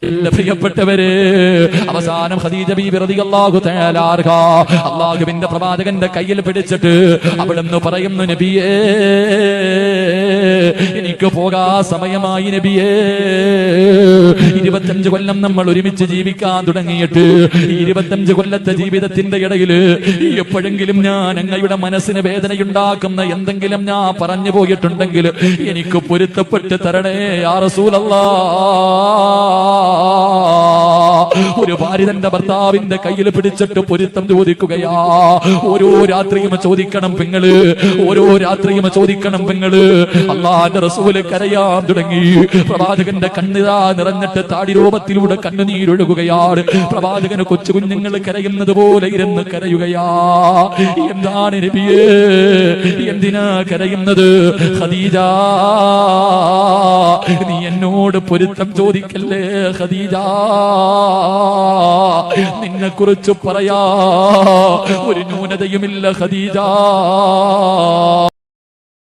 പ്രിയപ്പെട്ടവര്, അവസാനം ഖദീജ ബീബി റളിയല്ലാഹു തആല അൻഹ അല്ലാഹുവിന്റെ പ്രവാചകന്റെ കയ്യിൽ പിടിച്ചിട്ട് അവിടുന്ന് പറയുന്നു, നബിയേ, എനിക്ക് പോകാ സമയമായി നബിയേ. 25 കൊല്ലം നമ്മൾ ഒരുമിച്ച് ജീവിക്കാൻ തുടങ്ങിയിട്ട് 25 കൊല്ലത്തെ ജീവിതത്തിന്റെ ഇടയിൽ എപ്പോഴെങ്കിലും ഞാൻ അങ്ങയുടെ മനസ്സിന് വേദനയുണ്ടാക്കുന്ന എന്തെങ്കിലും ഞാൻ പറഞ്ഞു പോയിട്ടുണ്ടെങ്കിൽ എനിക്ക് പൊരുത്തപ്പെട്ട് തരണേ യാ റസൂലല്ലാഹ്. ഒരു ഭാര്യ തന്റെ ഭർത്താവിന്റെ കയ്യിൽ പിടിച്ചിട്ട് പൊരുത്തം ചോദിക്കുകയാ. ഓരോ രാത്രിയും ചോദിക്കണം പെങ്ങള്, ഓരോ രാത്രിയും ചോദിക്കണം പെങ്ങള്. അല്ലാഹുവിന്റെ റസൂല് കരയാൻ തുടങ്ങി. പ്രവാചകന്റെ കണ്ണിതാ നിറഞ്ഞിട്ട് താടി രൂപത്തിലൂടെ കണ്ണുനീരൊഴുകുകയാണ്. പ്രവാചകന് കൊച്ചു കുഞ്ഞുങ്ങൾ കരയുന്നത് പോലെ ഇരുന്ന് കരയുകയാ. എന്താണ് നബിയേ, എന്തിനാ കരയുന്നത്? ഖദീജ, നീ എന്നോട് പൊരുത്തം ചോദിക്കല്ലേ ഖദീജ. നിന്നെ കുറിച്ച് പറയാ ഒരു ന്യൂനതയുമില്ല ഖദീജ.